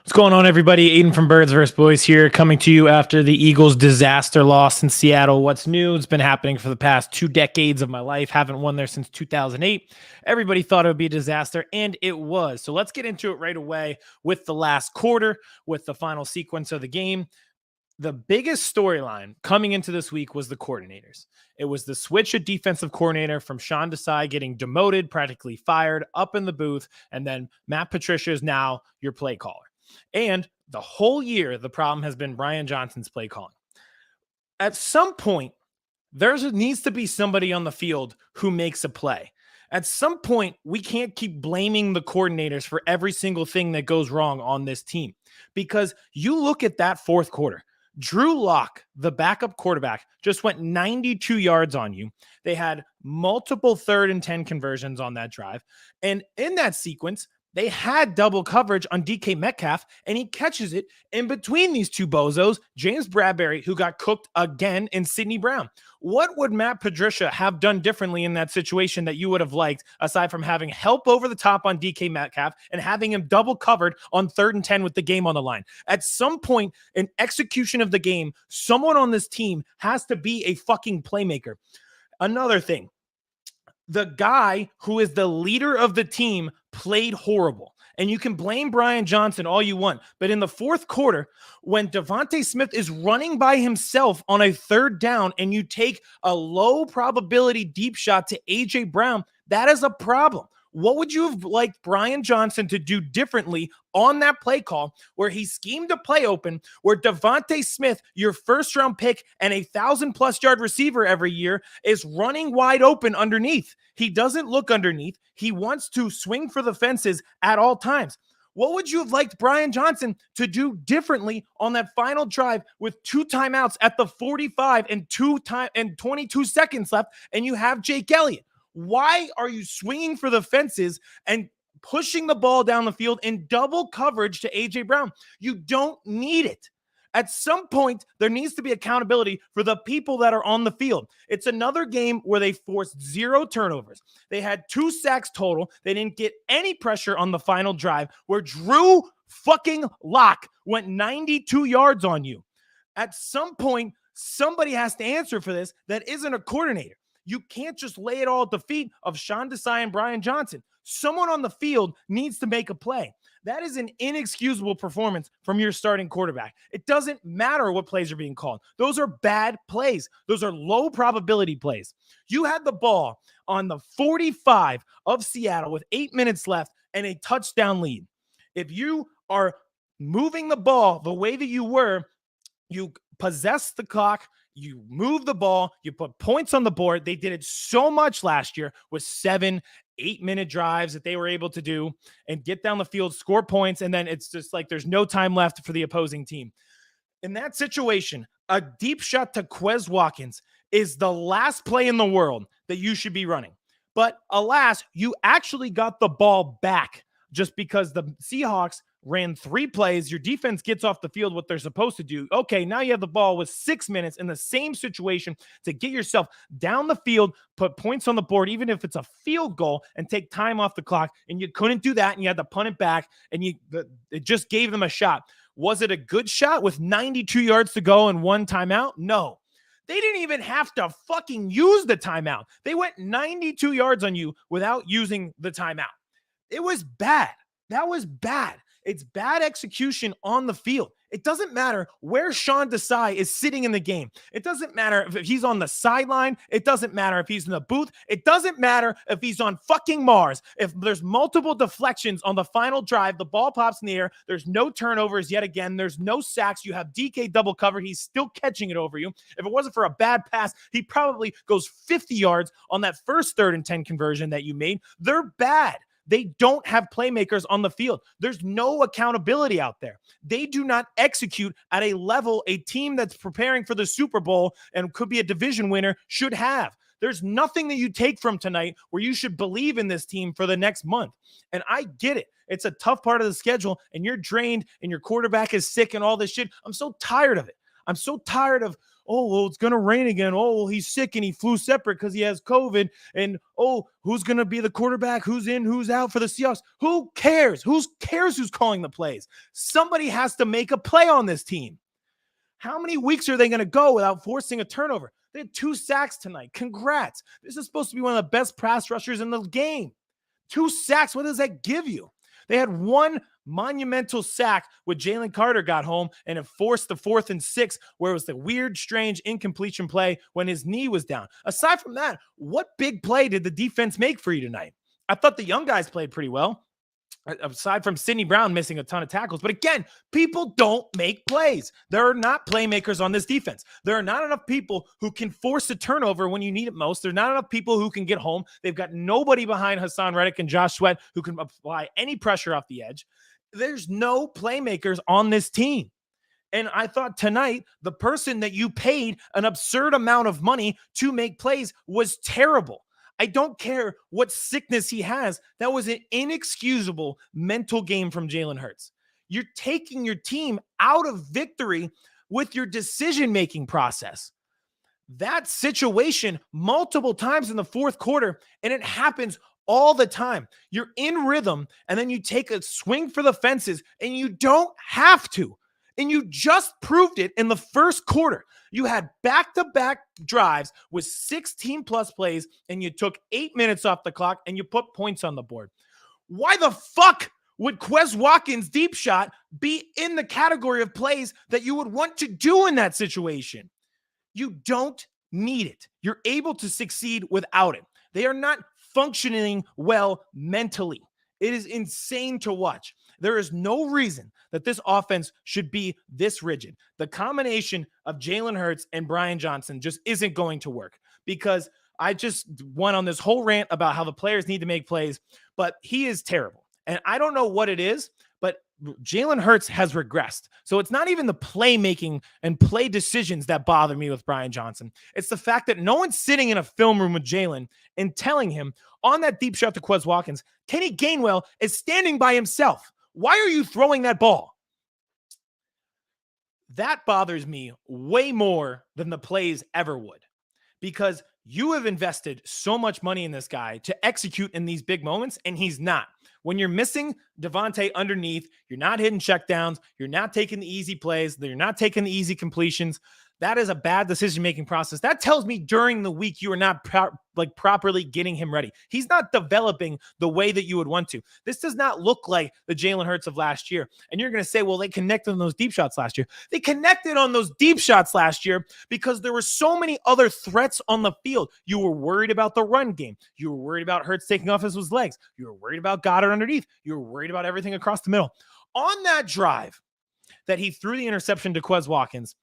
What's going on, everybody? Aidan from Birds vs. Boys here, coming to you after the Eagles' disaster loss in Seattle. What's new? It's been happening for the past 2 decades of my life. Haven't won there since 2008. Everybody thought it would be a disaster, and it was. So let's get into it right away with the last quarter, with the final sequence of the game. The biggest storyline coming into this week was the coordinators. It was the switch of defensive coordinator from Sean Desai getting demoted, practically fired, up in the booth, and then Matt Patricia is now your play caller. And the whole year, the problem has been Brian Johnson's play calling. At some point, there needs to be somebody on the field who makes a play. At some point, we can't keep blaming the coordinators for every single thing that goes wrong on this team. Because you look at that fourth quarter, Drew Lock, the backup quarterback, just went 92 yards on you. They had multiple 3rd and 10 conversions on that drive. And in that sequence, they had double coverage on DK Metcalf, and he catches it in between these two bozos, James Bradbury, who got cooked again, and Sidney Brown. What would Matt Patricia have done differently in that situation that you would have liked, aside from having help over the top on DK Metcalf and having him double covered on 3rd and 10 with the game on the line? At some point in execution of the game, someone on this team has to be a fucking playmaker. Another thing, the guy who is the leader of the team played horrible. And you can blame Brian Johnson all you want. But in the fourth quarter, when Devontae Smith is running by himself on a 3rd down and you take a low probability deep shot to A.J. Brown, that is a problem. What would you have liked Brian Johnson to do differently on that play call where he schemed a play open, where Devontae Smith, your first-round pick and a 1,000+ yard receiver every year, is running wide open underneath? He doesn't look underneath. He wants to swing for the fences at all times. What would you have liked Brian Johnson to do differently on that final drive with 2 timeouts at the 45 and 22 seconds left, and you have Jake Elliott? Why are you swinging for the fences and pushing the ball down the field in double coverage to A.J. Brown? You don't need it. At some point, there needs to be accountability for the people that are on the field. It's another game where they forced 0 turnovers. They had 2 sacks total. They didn't get any pressure on the final drive, where Drew fucking Lock went 92 yards on you. At some point, somebody has to answer for this that isn't a coordinator. You can't just lay it all at the feet of Sean Desai and Brian Johnson. Someone on the field needs to make a play. That is an inexcusable performance from your starting quarterback. It doesn't matter what plays are being called. Those are bad plays. Those are low probability plays. You had the ball on the 45 of Seattle with 8 minutes left and a touchdown lead. If you are moving the ball the way that you were, you possess the clock, you move the ball, you put points on the board. They did it so much last year with 7, 8-minute drives that they were able to do and get down the field, score points, and then it's just like there's no time left for the opposing team. In that situation, a deep shot to Quez Watkins is the last play in the world that you should be running. But alas, you actually got the ball back just because the Seahawks ran 3 plays. Your defense gets off the field what they're supposed to do. Okay, now you have the ball with 6 minutes in the same situation to get yourself down the field, put points on the board, even if it's a field goal, and take time off the clock. And you couldn't do that, and you had to punt it back, and it just gave them a shot. Was it a good shot with 92 yards to go and 1 timeout? No. They didn't even have to fucking use the timeout. They went 92 yards on you without using the timeout. It was bad. That was bad. It's bad execution on the field. It doesn't matter where Sean Desai is sitting in the game. It doesn't matter if he's on the sideline. It doesn't matter if he's in the booth. It doesn't matter if he's on fucking Mars. If there's multiple deflections on the final drive, the ball pops in the air, there's no turnovers yet again, there's no sacks, you have DK double covered, he's still catching it over you. If it wasn't for a bad pass, he probably goes 50 yards on that first 3rd and 10 conversion that you made. They're bad. They don't have playmakers on the field. There's no accountability out there. They do not execute at a level a team that's preparing for the Super Bowl and could be a division winner should have. There's nothing that you take from tonight where you should believe in this team for the next month. And I get it. It's a tough part of the schedule, and you're drained, and your quarterback is sick and all this shit. I'm so tired of it. I'm so tired of, oh, well, it's going to rain again. Oh, well, he's sick and he flew separate because he has COVID. And, oh, who's going to be the quarterback? Who's in, who's out for the Seahawks? Who cares? Who cares who's calling the plays? Somebody has to make a play on this team. How many weeks are they going to go without forcing a turnover? They had 2 sacks tonight. Congrats. This is supposed to be one of the best pass rushers in the game. 2 sacks. What does that give you? They had 1 monumental sack when Jalen Carter got home, and it forced the 4th and 6, where it was the weird, strange incompletion play when his knee was down. Aside from that, what big play did the defense make for you tonight? I thought the young guys played pretty well, aside from Sidney Brown missing a ton of tackles. But again, people don't make plays. There are not playmakers on this defense. There are not enough people who can force a turnover when you need it most. There's not enough people who can get home. They've got nobody behind Hassan Reddick and Josh Sweat who can apply any pressure off the edge. There's no playmakers on this team. And I thought tonight, the person that you paid an absurd amount of money to make plays was terrible. I don't care what sickness he has. That was an inexcusable mental game from Jalen Hurts. You're taking your team out of victory with your decision-making process. That situation multiple times in the 4th quarter, and it happens all the time. You're in rhythm, and then you take a swing for the fences, and you don't have to. And you just proved it in the 1st quarter. You had back-to-back drives with 16-plus plays, and you took 8 minutes off the clock, and you put points on the board. Why the fuck would Quez Watkins' deep shot be in the category of plays that you would want to do in that situation? You don't need it. You're able to succeed without it. They are not functioning well mentally. It is insane to watch. There is no reason that this offense should be this rigid. The combination of Jalen Hurts and Brian Johnson just isn't going to work, because I just went on this whole rant about how the players need to make plays, but he is terrible. And I don't know what it is, but Jalen Hurts has regressed. So it's not even the playmaking and play decisions that bother me with Brian Johnson. It's the fact that no one's sitting in a film room with Jalen and telling him on that deep shot to Quez Watkins, Kenny Gainwell is standing by himself. Why are you throwing that ball? That bothers me way more than the plays ever would, because you have invested so much money in this guy to execute in these big moments, and he's not. When you're missing Devontae underneath, you're not hitting checkdowns, you're not taking the easy plays, you're not taking the easy completions. That is a bad decision-making process. That tells me during the week you are not properly getting him ready. He's not developing the way that you would want to. This does not look like the Jalen Hurts of last year. And you're going to say, well, they connected on those deep shots last year. They connected on those deep shots last year because there were so many other threats on the field. You were worried about the run game. You were worried about Hurts taking off his legs. You were worried about Goddard underneath. You were worried about everything across the middle. On that drive that he threw the interception to Quez Watkins,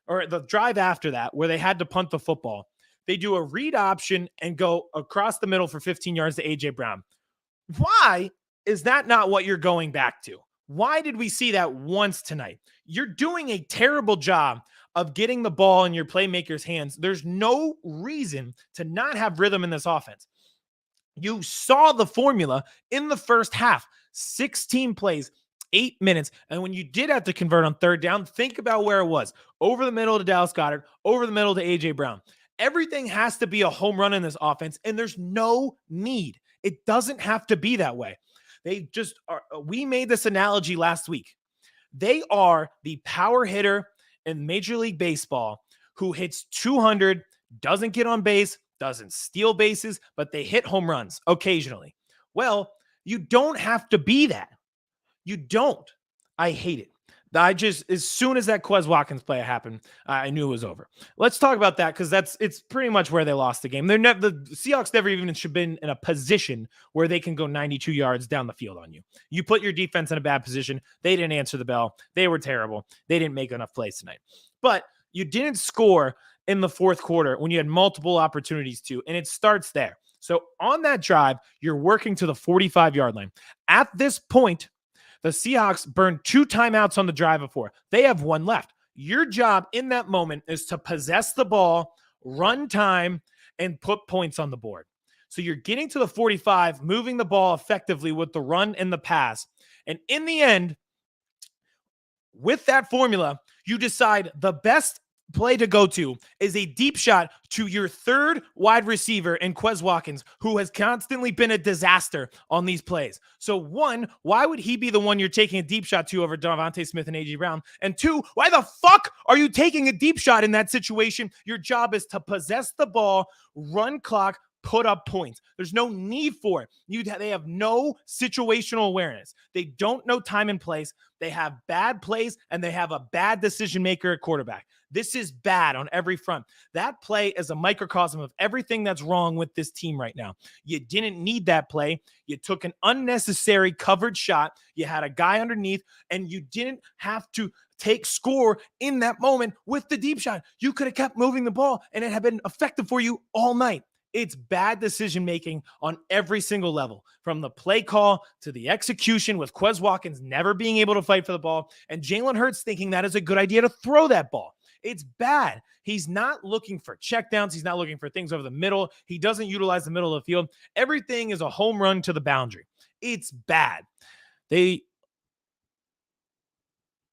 or the drive after that, where they had to punt the football, they do a read option and go across the middle for 15 yards to A.J. Brown. Why is that not what you're going back to? Why did we see that once tonight? You're doing a terrible job of getting the ball in your playmakers' hands. There's no reason to not have rhythm in this offense. You saw the formula in the first half. 16 plays, 8 minutes. And when you did have to convert on 3rd down, think about where it was. Over the middle to Dallas Goedert, over the middle to A.J. Brown. Everything has to be a home run in this offense, and there's no need. It doesn't have to be that way. They just are. We made this analogy last week. They are the power hitter in Major League Baseball who hits 200, doesn't get on base, doesn't steal bases, but they hit home runs occasionally. Well, you don't have to be that. You don't. I hate it. As soon as that Quez Watkins play happened, I knew it was over. Let's talk about that, because it's pretty much where they lost the game. The Seahawks never even should have been in a position where they can go 92 yards down the field on you. You put your defense in a bad position. They didn't answer the bell. They were terrible. They didn't make enough plays tonight. But you didn't score in the 4th quarter when you had multiple opportunities to, and it starts there. So on that drive, you're working to the 45-yard line. At this point, the Seahawks burned 2 timeouts on the drive before. They have 1 left. Your job in that moment is to possess the ball, run time, and put points on the board. So you're getting to the 45, moving the ball effectively with the run and the pass. And in the end, with that formula, you decide the best play to go to is a deep shot to your third wide receiver in Quez Watkins, who has constantly been a disaster on these plays. So one, why would he be the one you're taking a deep shot to over Devontae Smith and A.J. Brown? And two, why the fuck are you taking a deep shot in that situation? Your job is to possess the ball, run clock, put up points. There's no need for it. They have no situational awareness. They don't know time and place. They have bad plays, and they have a bad decision maker at quarterback. This is bad on every front. That play is a microcosm of everything that's wrong with this team right now. You didn't need that play. You took an unnecessary covered shot. You had a guy underneath, and you didn't have to take score in that moment with the deep shot. You could have kept moving the ball, and it had been effective for you all night. It's bad decision-making on every single level, from the play call to the execution, with Quez Watkins never being able to fight for the ball and Jalen Hurts thinking that is a good idea to throw that ball. It's bad. He's not looking for checkdowns. He's not looking for things over the middle. He doesn't utilize the middle of the field. Everything is a home run to the boundary. It's bad.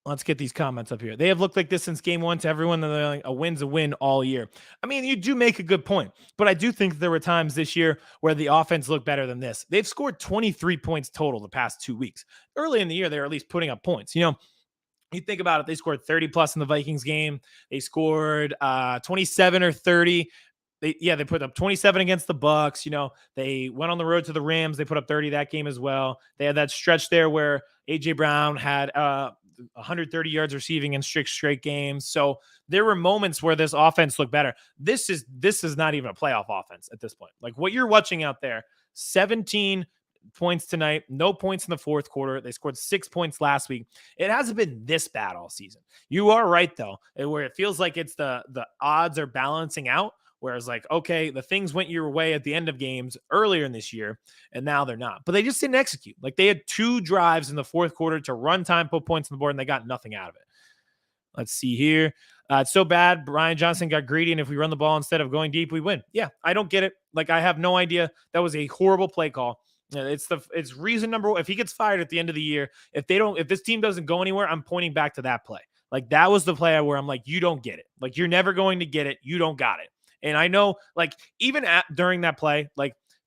Let's get these comments up here. They have looked like this since game one to everyone. They're like, a win's a win all year. I mean, you do make a good point, but I do think there were times this year where the offense looked better than this. They've scored 23 points total the past 2 weeks. Early in the year, they were at least putting up points. You think about it, they scored 30 plus in the Vikings game. They scored 27 or 30. They put up 27 against the Bucks. They went on the road to the Rams. They put up 30 that game as well. They had that stretch there where A.J. Brown had 130 yards receiving in straight games. So there were moments where this offense looked better. This is not even a playoff offense at this point. Like what you're watching out there, 17 points tonight, no points in the fourth quarter. They scored 6 points last week. It hasn't been this bad all season. You are right, though, where it feels like it's the odds are balancing out. Whereas okay, the things went your way at the end of games earlier in this year, and now they're not. But they just didn't execute. Like they had 2 drives in the fourth quarter to run time, put points on the board, and they got nothing out of it. Let's see here. It's so bad. Brian Johnson got greedy, and if we run the ball instead of going deep, we win. Yeah, I don't get it. Like I have no idea. That was a horrible play call. It's reason number 1. If he gets fired at the end of the year, if this team doesn't go anywhere, I'm pointing back to that play. Like that was the play where I'm like, you don't get it. Like you're never going to get it. You don't got it. And I know, even during that play,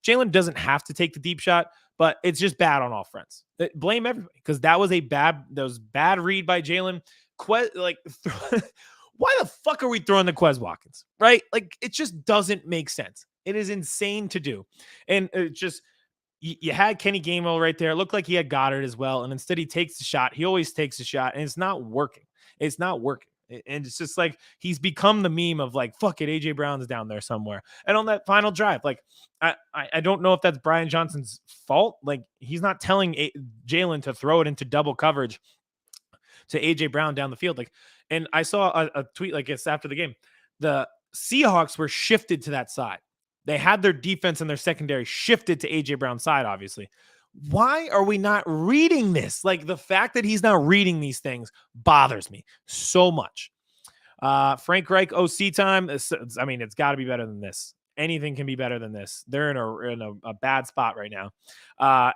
Jalen doesn't have to take the deep shot, but it's just bad on all fronts. Blame everybody because that was bad read by Jalen. Why the fuck are we throwing the Quez Watkins, right? Like it just doesn't make sense. It is insane to do, and it just you had Kenny Gainwell right there. It looked like he had Goddard as well, and instead he takes the shot. He always takes the shot, and it's not working. It's not working. And it's just he's become the meme of fuck it, AJ Brown's down there somewhere. And on that final drive, I don't know if that's Brian Johnson's fault. He's not telling Jalen to throw it into double coverage to AJ Brown down the field. And I saw a tweet it's after the game. The Seahawks were shifted to that side. They had their defense and their secondary shifted to AJ Brown's side, obviously. Why are we not reading this? The fact that he's not reading these things bothers me so much. Frank Reich OC time. It's got to be better than this. Anything can be better than this. They're in a bad spot right now.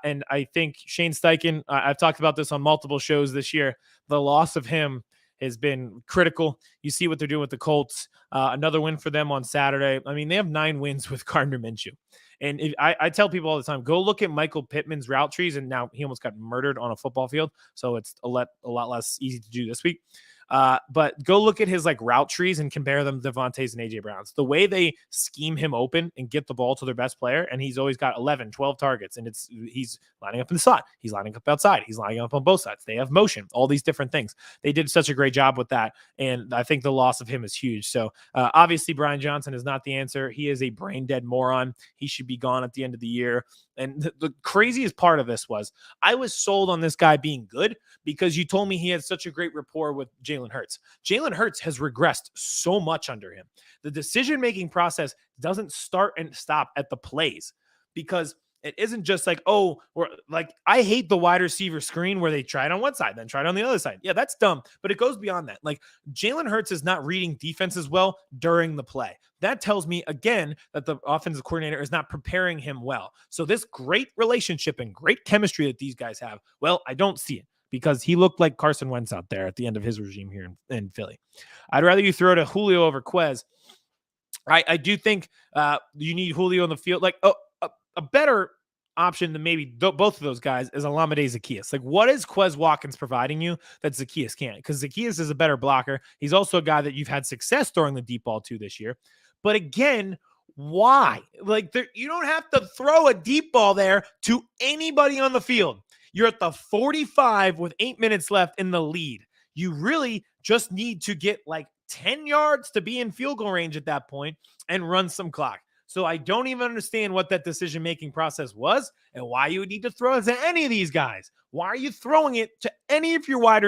And I think Shane Steichen, I've talked about this on multiple shows this year. The loss of him has been critical. You see what they're doing with the Colts. Another win for them on Saturday. They have 9 wins with Gardner Minshew. And I tell people all the time, go look at Michael Pittman's route trees. And now he almost got murdered on a football field. So it's a lot less easy to do this week. But go look at his route trees and compare them to Devontae's and AJ Brown's. The way they scheme him open and get the ball to their best player, and he's always got 11, 12 targets, and he's lining up in the slot, he's lining up outside, he's lining up on both sides. They have motion, all these different things. They did such a great job with that, and I think the loss of him is huge. So obviously Brian Johnson is not the answer. He is a brain dead moron. He should be gone at the end of the year. And the craziest part of this was I was sold on this guy being good because you told me he had such a great rapport with Jalen Hurts. Jalen Hurts has regressed so much under him. The decision-making process doesn't start and stop at the plays because it isn't just I hate the wide receiver screen where they try it on one side, then try it on the other side. Yeah, that's dumb, but it goes beyond that. Jalen Hurts is not reading defenses well during the play. That tells me, again, that the offensive coordinator is not preparing him well. So this great relationship and great chemistry that these guys have, well, I don't see it because he looked like Carson Wentz out there at the end of his regime here in Philly. I'd rather you throw to Julio over Quez. I do think you need Julio on the field. Like a better option than maybe both of those guys is Alameda Zaccheaus. Like, what is Quez Watkins providing you that Zaccheaus can't? Because Zaccheaus is a better blocker. He's also a guy that you've had success throwing the deep ball to this year. But again, why? Like, you don't have to throw a deep ball there to anybody on the field. You're at the 45 with 8 minutes left in the lead. You really just need to get like 10 yards to be in field goal range at that point and run some clock. So I don't even understand what that decision-making process was and why you would need to throw it to any of these guys. Why are you throwing it to any of your wide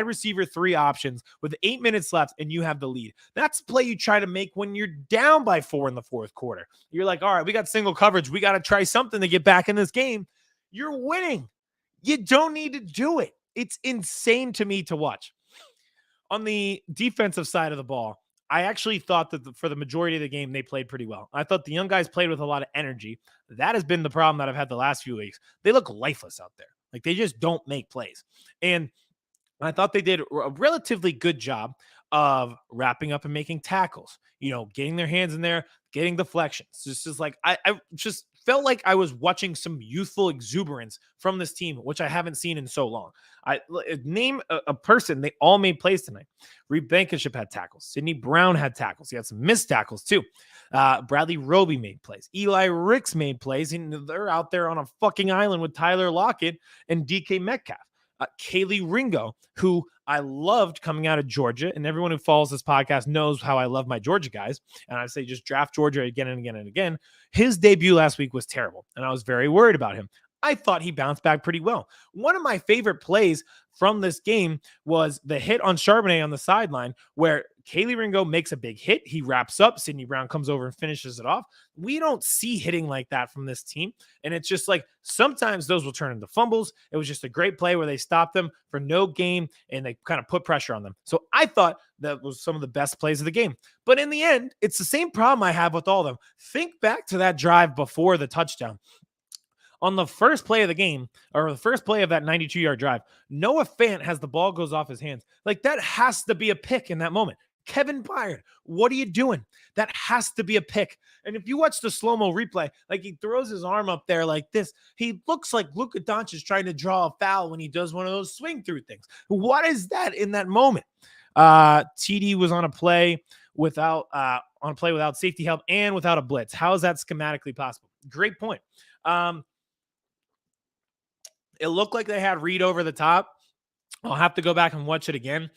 receiver 3 options with 8 minutes left and you have the lead? That's the play you try to make when you're down by 4 in the fourth quarter. You're like, all right, we got single coverage. We got to try something to get back in this game. You're winning. You don't need to do it. It's insane to me to watch. On the defensive side of the ball, I actually thought that for the majority of the game, they played pretty well. I thought the young guys played with a lot of energy. That has been the problem that I've had the last few weeks. They look lifeless out there. Like, they just don't make plays. And I thought they did a relatively good job of wrapping up and making tackles, getting their hands in there, getting deflections. It's just like, I just felt like I was watching some youthful exuberance from this team, which I haven't seen in so long. I name a person. They all made plays tonight. Reed Blankenship had tackles. Sidney Brown had tackles. He had some missed tackles too. Bradley Roby made plays. Eli Ricks made plays. And they're out there on a fucking island with Tyler Lockett and DK Metcalf. Kaylee Ringo, who I loved coming out of Georgia, and everyone who follows this podcast knows how I love my Georgia guys, and I say just draft Georgia again and again and again. His debut last week was terrible, and I was very worried about him. I thought he bounced back pretty well. One of my favorite plays from this game was the hit on Charbonnet on the sideline where Kaylee Ringo makes a big hit. He wraps up. Sidney Brown comes over and finishes it off. We don't see hitting like that from this team. And it's just like sometimes those will turn into fumbles. It was just a great play where they stopped them for no gain and they kind of put pressure on them. So I thought that was some of the best plays of the game. But in the end, it's the same problem I have with all of them. Think back to that drive before the touchdown. On the first play of the game, or the first play of that 92-yard drive, Noah Fant has the ball goes off his hands. Like, that has to be a pick in that moment. Kevin Byard, what are you doing? That has to be a pick. And if you watch the slow-mo replay, like, he throws his arm up there like this. He looks like Luka Doncic trying to draw a foul when he does one of those swing-through things. What is that in that moment? TD was on a play without safety help and without a blitz. How is that schematically possible? Great point. It looked like they had Reed over the top. I'll have to go back and watch it again.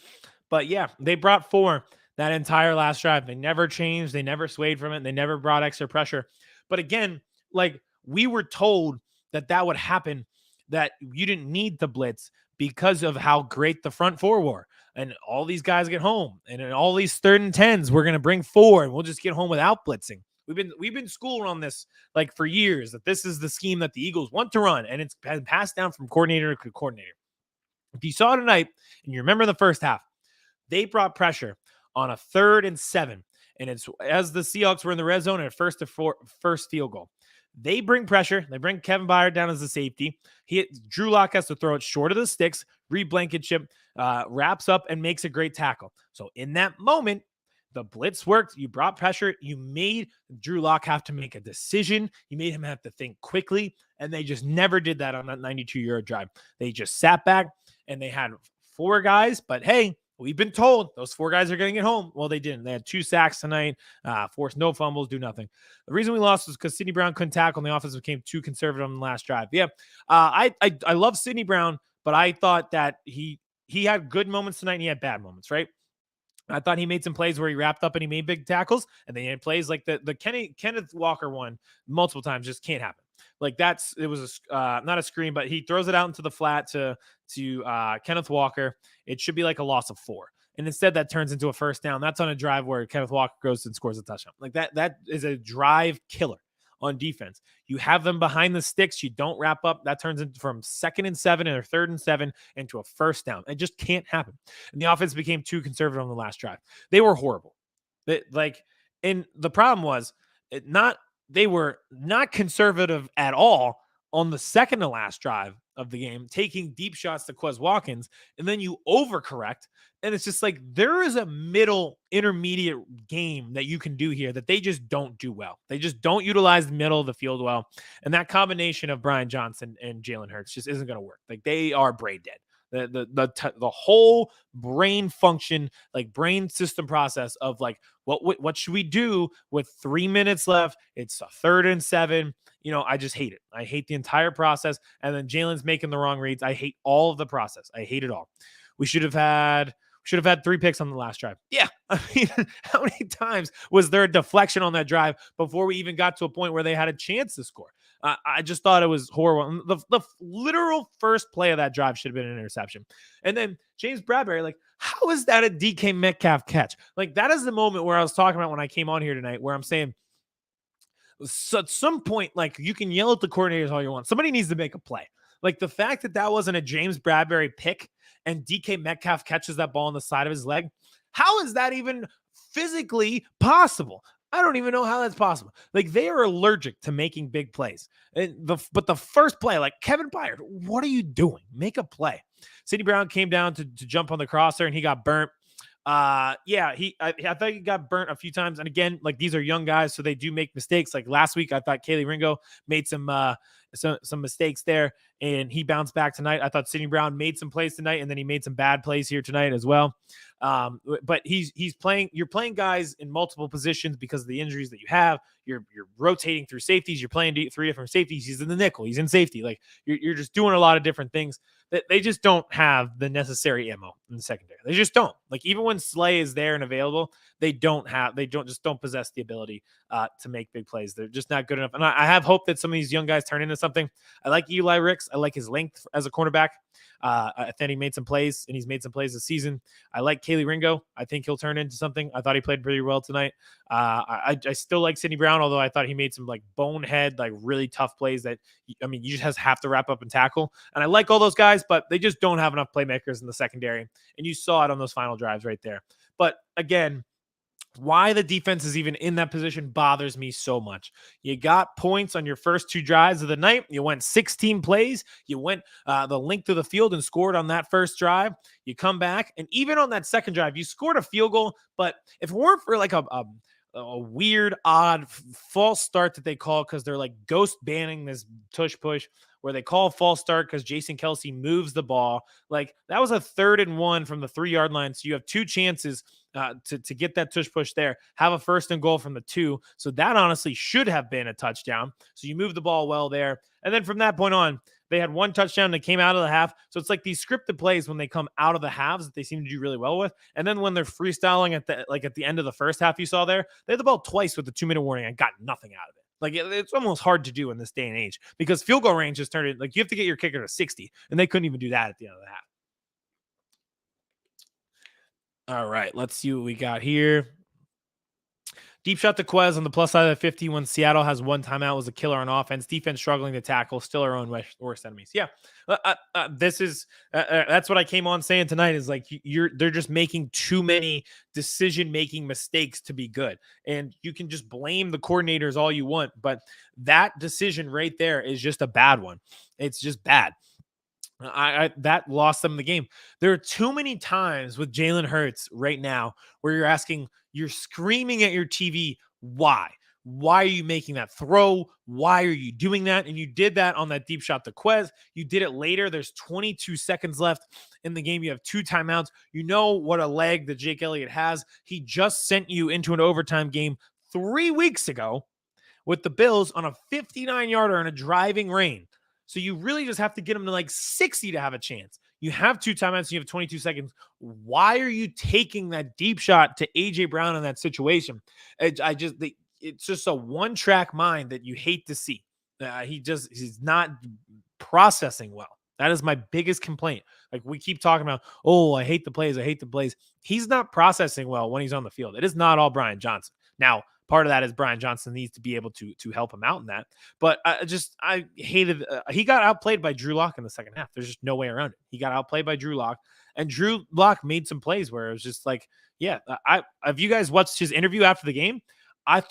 But yeah, they brought 4 that entire last drive. They never changed. They never swayed from it. They never brought extra pressure. But again, like, we were told that would happen, that you didn't need the blitz because of how great the front 4 were. And all these guys get home. And in all these 3rd and 10s, we're going to bring 4 and we'll just get home without blitzing. We've been schooled on this like for years, that this is the scheme that the Eagles want to run, and it's been passed down from coordinator to coordinator. If you saw tonight and you remember the first half, they brought pressure on a 3rd and 7, and it's as the Seahawks were in the red zone at first field goal. They bring pressure. They bring Kevin Byard down as the safety. Drew Lock has to throw it short of the sticks. Reed Blankenship wraps up and makes a great tackle. So in that moment, the blitz worked. You brought pressure. You made Drew Lock have to make a decision. You made him have to think quickly, and they just never did that on that 92-yard drive. They just sat back, and they had 4 guys, but hey, we've been told those 4 guys are going to get home. Well, they didn't. They had 2 sacks tonight, forced no fumbles, do nothing. The reason we lost was because Sidney Brown couldn't tackle, and the offense became too conservative on the last drive. Yeah, I love Sidney Brown, but I thought that he had good moments tonight and he had bad moments, right? I thought he made some plays where he wrapped up and he made big tackles, and then he had plays like the Kenneth Walker one multiple times just can't happen. Like, it was not a screen, but he throws it out into the flat to Kenneth Walker. It should be like a loss of 4. And instead that turns into a first down. That's on a drive where Kenneth Walker goes and scores a touchdown. Like, that is a drive killer on defense. You have them behind the sticks. You don't wrap up. That turns into from 2nd and 7 or 3rd and 7 into a first down. It just can't happen. And the offense became too conservative on the last drive. They were horrible. And the problem was they were not conservative at all on the second to last drive of the game, taking deep shots to Quez Watkins, and then you overcorrect. And it's just like there is a middle intermediate game that you can do here that they just don't do well. They just don't utilize the middle of the field well. And that combination of Brian Johnson and Jalen Hurts just isn't going to work. Like they are brain dead. The whole brain function, like brain system process of like what should we do with 3 minutes left? It's a 3rd and 7. I just hate it. I hate the entire process. And then Jalen's making the wrong reads. I hate all of the process. I hate it all. We should have had 3 picks on the last drive. Yeah. I mean, how many times was there a deflection on that drive before we even got to a point where they had a chance to score? I just thought it was horrible. The literal first play of that drive should have been an interception. And then James Bradbury, like, how is that a DK Metcalf catch? Like, that is the moment where I was talking about when I came on here tonight, where I'm saying, so at some point, like, you can yell at the coordinators all you want. Somebody needs to make a play. Like, the fact that wasn't a James Bradbury pick and DK Metcalf catches that ball on the side of his leg, how is that even physically possible? I don't even know how that's possible. Like, they are allergic to making big plays. But the first play, like, Kevin Byard, what are you doing? Make a play. Sidney Brown came down to jump on the crosser and he got burnt. I thought he got burnt a few times. And again, like, these are young guys, so they do make mistakes. Like last week, I thought Kaylee Ringo made some mistakes there, and he bounced back tonight. I thought Sidney Brown made some plays tonight, and then he made some bad plays here tonight as well. But he's playing. You're playing guys in multiple positions because of the injuries that you have. You're rotating through safeties. You're playing 3 different safeties. He's in the nickel. He's in safety. Like you're just doing a lot of different things that they just don't have the necessary ammo in the secondary. They just don't. Like even when Slay is there and available, they don't possess the ability to make big plays. They're just not good enough. And I have hope that some of these young guys turn into something. I like Eli Ricks. I like his length as a cornerback. I think he made some plays, and he's made some plays this season. I like Kaylee Ringo. I think he'll turn into something. I thought he played pretty well tonight. I still like Sidney Brown, although I thought he made some like bonehead, like really tough plays that, I mean, you just have to wrap up and tackle. And I like all those guys, but they just don't have enough playmakers in the secondary. And you saw it on those final drives right there. But again, why the defense is even in that position bothers me so much. You got points on your first 2 drives of the night. You went 16 plays. You went the length of the field and scored on that first drive. You come back, and even on that second drive, you scored a field goal. But if it weren't for like a weird, odd, false start that they call because they're like ghost banning this tush push, where they call false start because Jason Kelsey moves the ball. Like that was a 3rd and 1 from the 3-yard line. So you have 2 chances to get that tush push there, have a 1st and goal from the 2. So that honestly should have been a touchdown. So you move the ball well there. And then from that point on, they had 1 touchdown that came out of the half. So it's like these scripted plays when they come out of the halves that they seem to do really well with. And then when they're freestyling at the end of the first half, you saw there, they had the ball twice with the 2-minute warning and got nothing out of it. Like it's almost hard to do in this day and age because field goal range has turned it, like you have to get your kicker to 60, and they couldn't even do that at the end of the half. All right, let's see what we got here. Deep shot to Quez on the plus side of the 50 when Seattle has 1 timeout was a killer on offense. Defense struggling to tackle, still our own worst enemies. Yeah, this is that's what I came on saying tonight is like they're just making too many decision-making mistakes to be good. And you can just blame the coordinators all you want, but that decision right there is just a bad one. It's just bad. That lost them the game. There are too many times with Jalen Hurts right now where you're screaming at your TV, why? Why are you making that throw? Why are you doing that? And you did that on that deep shot to Quez. You did it later. There's 22 seconds left in the game. You have 2 timeouts. You know what a leg that Jake Elliott has. He just sent you into an overtime game 3 weeks ago with the Bills on a 59-yarder in a driving rain. So you really just have to get them to like 60 to have a chance. You have 2 timeouts and you have 22 seconds. Why are you taking that deep shot to A.J. Brown in that situation? It's just a one-track mind that you hate to see. He's not processing well. That is my biggest complaint. Like we keep talking about, oh, I hate the plays. He's not processing well when he's on the field. It is not all Brian Johnson. Now, part of that is Brian Johnson needs to be able to help him out in that. But I hated he got outplayed by Drew Lock in the second half. There's just no way around it. He got outplayed by Drew Lock, and Drew Lock made some plays where it was just like, if you guys watched his interview after the game, I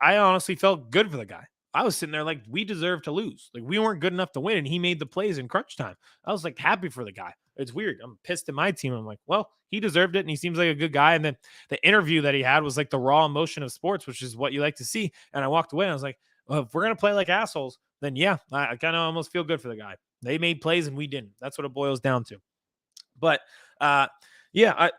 honestly felt good for the guy. I was sitting there like, we deserve to lose. Like, we weren't good enough to win, and he made the plays in crunch time. I was like happy for the guy. It's weird. I'm pissed at my team. I'm like, well, he deserved it, and he seems like a good guy. And then the interview that he had was like the raw emotion of sports, which is what you like to see. And I walked away, and I was like, well, if we're gonna play like assholes, then yeah, I kind of almost feel good for the guy. They made plays and we didn't. That's what it boils down to. But uh, yeah,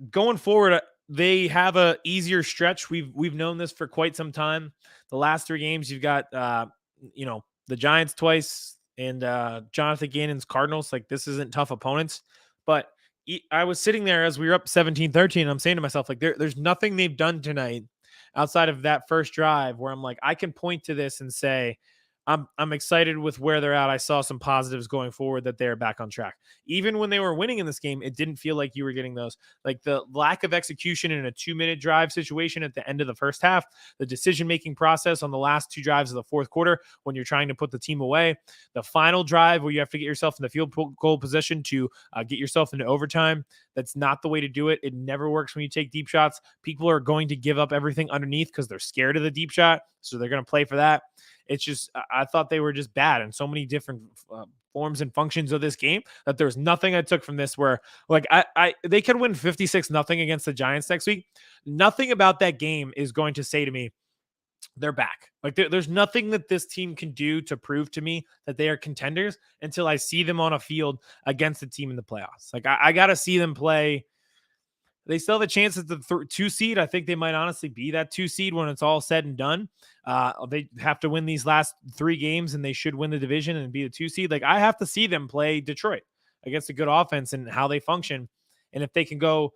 going forward, they have a easier stretch. We've known this for quite some time. The last three games, you've got the Giants twice and Jonathan Gannon's Cardinals. Like, this isn't tough opponents, but I was sitting there as we were up 17-13. I'm saying to myself, like, there's nothing they've done tonight outside of that first drive where I'm like, I can point to this and say, I'm excited with where they're at. I saw some positives going forward that they're back on track. Even when they were winning in this game, it didn't feel like you were getting those. Like, the lack of execution in a 2-minute drive situation at the end of the first half, the decision-making process on the last two drives of the fourth quarter when you're trying to put the team away, the final drive where you have to get yourself in the field goal position to get yourself into overtime. That's not the way to do it. It never works when you take deep shots. People are going to give up everything underneath because they're scared of the deep shot, so they're going to play for that. It's just, I thought they were just bad in so many different forms and functions of this game that there's nothing I took from this where, like, they could win 56-0 against the Giants next week. Nothing about that game is going to say to me they're back. Like, there's nothing that this team can do to prove to me that they are contenders until I see them on a field against a team in the playoffs. Like, I got to see them play. They still have a chance at the 2 seed. I think they might honestly be that 2 seed when it's all said and done. They have to win these last 3 games, and they should win the division and be the 2 seed. Like, I have to see them play Detroit against a good offense and how they function. And if they can go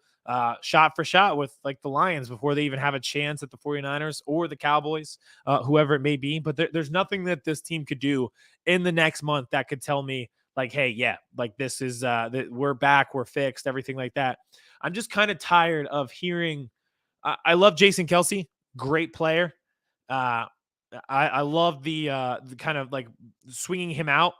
shot for shot with, like, the Lions before they even have a chance at the 49ers or the Cowboys, whoever it may be. But there's nothing that this team could do in the next month that could tell me, like, hey, yeah, like, this is we're back, we're fixed, everything like that. I'm just kind of tired of hearing. I love Jason Kelsey, great player. Uh, I love the kind of like swinging him out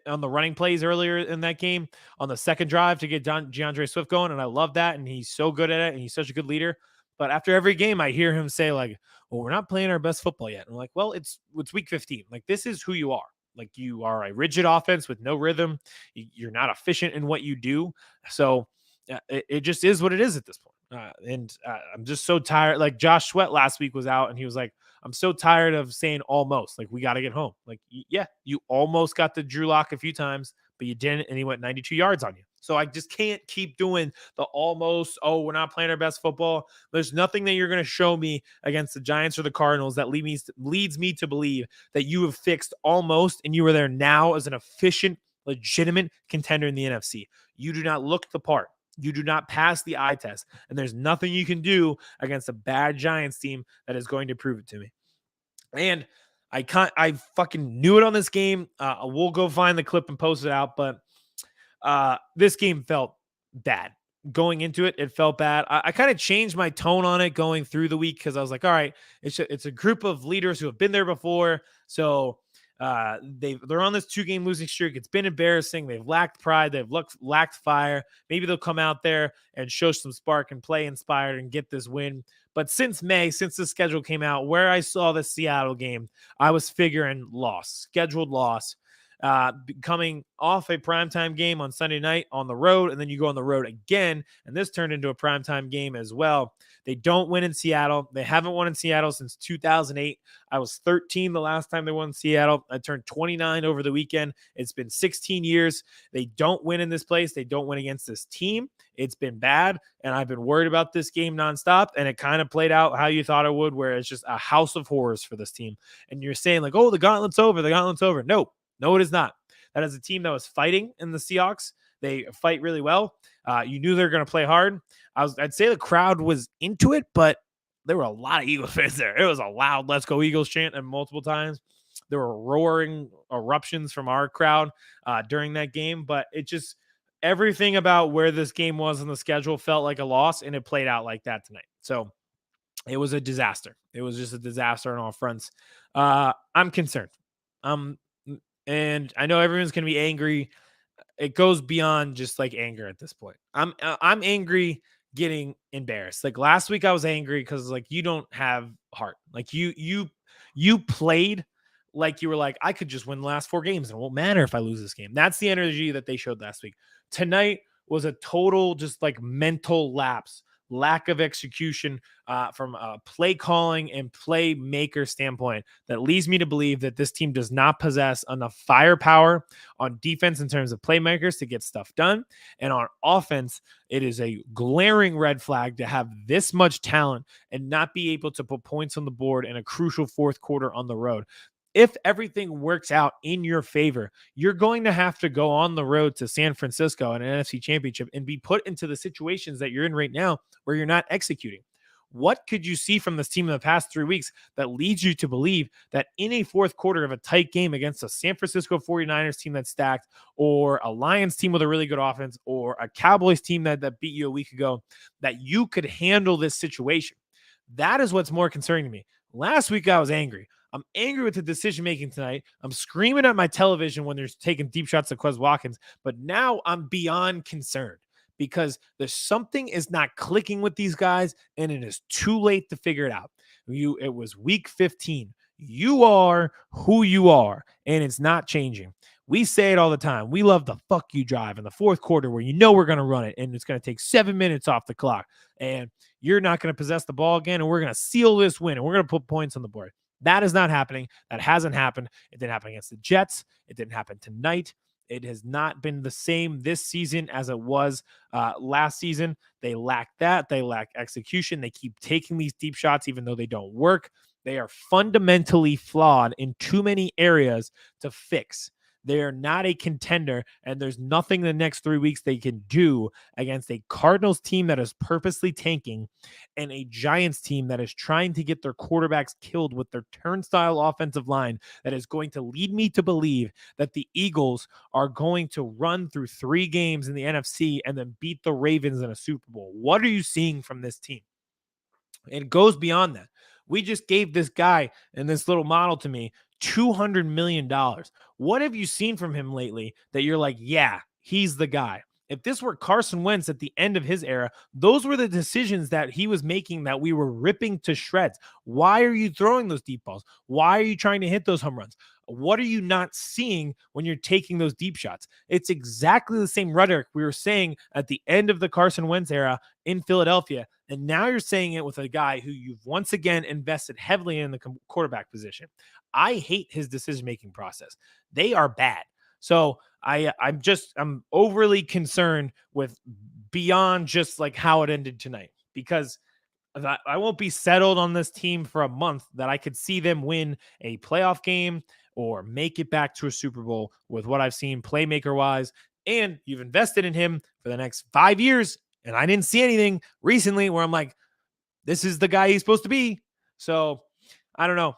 on the running plays earlier in that game on the second drive to get DeAndre Swift going, and I love that, and he's so good at it, and he's such a good leader. But after every game, I hear him say, like, "Well, we're not playing our best football yet." And I'm like, "Well, it's week 15. Like, this is who you are. Like, you are a rigid offense with no rhythm. You're not efficient in what you do. So it just is what it is at this point." And I'm just so tired. Like, Josh Sweat last week was out, and he was like, I'm so tired of saying almost. Like, we got to get home. Like, yeah, you almost got the Drew Lock a few times, but you didn't, and he went 92 yards on you. So I just can't keep doing the almost, oh, we're not playing our best football. There's nothing that you're going to show me against the Giants or the Cardinals that leads me to believe that you have fixed almost, and you are there now as an efficient, legitimate contender in the NFC. You do not look the part. You do not pass the eye test, and there's nothing you can do against a bad Giants team that is going to prove it to me. And I fucking knew it on this game. We'll go find the clip and post it out, but this game felt bad. Going into it, it felt bad. I kind of changed my tone on it going through the week because I was like, all right, it's a group of leaders who have been there before. So they're on this 2-game losing streak. It's been embarrassing. They've lacked pride. They've lacked fire. Maybe they'll come out there and show some spark and play inspired and get this win. But since May, since the schedule came out, where I saw the Seattle game, I was figuring loss, scheduled loss. Coming off a primetime game on Sunday night on the road, and then you go on the road again, and this turned into a primetime game as well. They don't win in Seattle. They haven't won in Seattle since 2008. I was 13 the last time they won in Seattle. I turned 29 over the weekend. It's been 16 years. They don't win in this place. They don't win against this team. It's been bad, and I've been worried about this game nonstop, and it kind of played out how you thought it would, where it's just a house of horrors for this team. And you're saying, like, oh, the gauntlet's over. The gauntlet's over. No, it is not. That is a team that was fighting in the Seahawks. They fight really well. You knew they were going to play hard. I'd say the crowd was into it, but there were a lot of Eagle fans there. It was a loud "Let's Go Eagles" chant and multiple times. There were roaring eruptions from our crowd during that game, but it just, everything about where this game was on the schedule felt like a loss, and it played out like that tonight. So it was a disaster. It was just a disaster on all fronts. I'm concerned. And I know everyone's going to be angry. It goes beyond just like anger at this point. I'm angry getting embarrassed. Like, last week I was angry because, like, you don't have heart. Like, you You played like you were like, I could just win the last 4 games and it won't matter if I lose this game. That's the energy that they showed last week. Tonight was a total just like mental lapse, lack of execution from a play calling and playmaker standpoint that leads me to believe that this team does not possess enough firepower on defense in terms of playmakers to get stuff done. And on offense, it is a glaring red flag to have this much talent and not be able to put points on the board in a crucial fourth quarter on the road. If everything works out in your favor, you're going to have to go on the road to San Francisco in an NFC championship and be put into the situations that you're in right now where you're not executing. What could you see from this team in the past 3 weeks that leads you to believe that in a fourth quarter of a tight game against a San Francisco 49ers team that's stacked, or a Lions team with a really good offense, or a Cowboys team that beat you a week ago, that you could handle this situation? That is what's more concerning to me. Last week, I was angry. I'm angry with the decision making tonight. I'm screaming at my television when they're taking deep shots at Quez Watkins, but now I'm beyond concerned because there's something is not clicking with these guys, and it is too late to figure it out. It was week 15. You are who you are, and it's not changing. We say it all the time. We love the fuck you drive in the fourth quarter where you know we're going to run it, and it's going to take 7 minutes off the clock, and you're not going to possess the ball again, and we're going to seal this win, and we're going to put points on the board. That is not happening. That hasn't happened. It didn't happen against the Jets. It didn't happen tonight. It has not been the same this season as it was last season. They lack that. They lack execution. They keep taking these deep shots even though they don't work. They are fundamentally flawed in too many areas to fix. They are not a contender, and there's nothing the next 3 weeks they can do against a Cardinals team that is purposely tanking and a Giants team that is trying to get their quarterbacks killed with their turnstile offensive line that is going to lead me to believe that the Eagles are going to run through 3 games in the NFC and then beat the Ravens in a Super Bowl. What are you seeing from this team? It goes beyond that. We just gave this guy and this little model to me $200 million. What have you seen from him lately that you're like, yeah, he's the guy? If this were Carson Wentz at the end of his era, those were the decisions that he was making that we were ripping to shreds. Why are you throwing those deep balls? Why are you trying to hit those home runs? What are you not seeing when you're taking those deep shots? It's exactly the same rhetoric we were saying at the end of the Carson Wentz era in Philadelphia. And now you're saying it with a guy who you've once again invested heavily in the quarterback position. I hate his decision-making process. They are bad. So I'm overly concerned with beyond just like how it ended tonight, because I won't be settled on this team for a month that I could see them win a playoff game or make it back to a Super Bowl with what I've seen playmaker wise. And you've invested in him for the next 5 years. And I didn't see anything recently where I'm like, this is the guy he's supposed to be. So I don't know.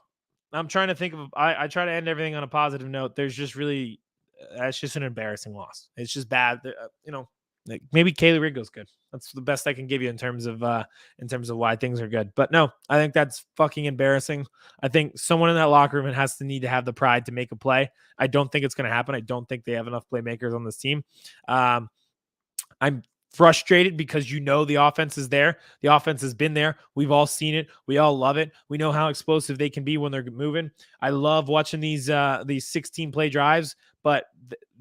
I'm trying to think of, I try to end everything on a positive note. There's just really, that's just an embarrassing loss. It's just bad. Like maybe Kaylee Ringo's good. That's the best I can give you in terms of why things are good. But no, I think that's fucking embarrassing. I think someone in that locker room has to need to have the pride to make a play. I don't think it's going to happen. I don't think they have enough playmakers on this team. I'm frustrated because the offense is there. The offense has been there. We've all seen it. We all love it. We know how explosive they can be when they're moving. I love watching these 16 play drives, but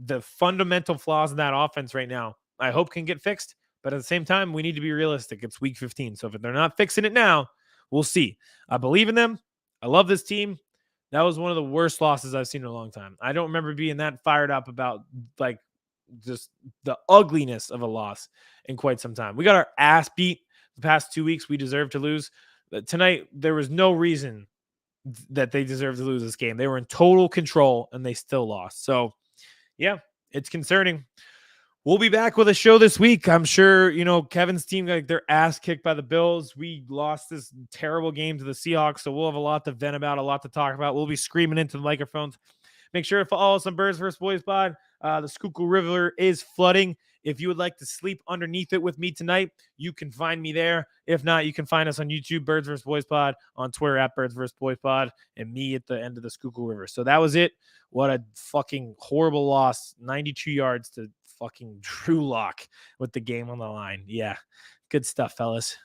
the fundamental flaws in that offense right now, I hope can get fixed. But at the same time, we need to be realistic. It's week 15. So if they're not fixing it now, we'll see. I believe in them. I love this team. That was one of the worst losses I've seen in a long time. I don't remember being that fired up about like just the ugliness of a loss in quite some time. We got our ass beat the past 2 weeks. We deserve to lose. Tonight, there was no reason that they deserved to lose this game. They were in total control and they still lost. So yeah, it's concerning. We'll be back with a show this week. I'm sure, Kevin's team got their ass kicked by the Bills. We lost this terrible game to the Seahawks, so we'll have a lot to vent about, a lot to talk about. We'll be screaming into the microphones. Make sure to follow us on Birds vs. Boys Pod. The Schuylkill River is flooding. If you would like to sleep underneath it with me tonight, you can find me there. If not, you can find us on YouTube, Birds vs. Boys Pod, on Twitter at Birds vs. Boys Pod, and me at the end of the Schuylkill River. So that was it. What a fucking horrible loss. 92 yards to fucking Drew Lock with the game on the line. Yeah, good stuff, fellas.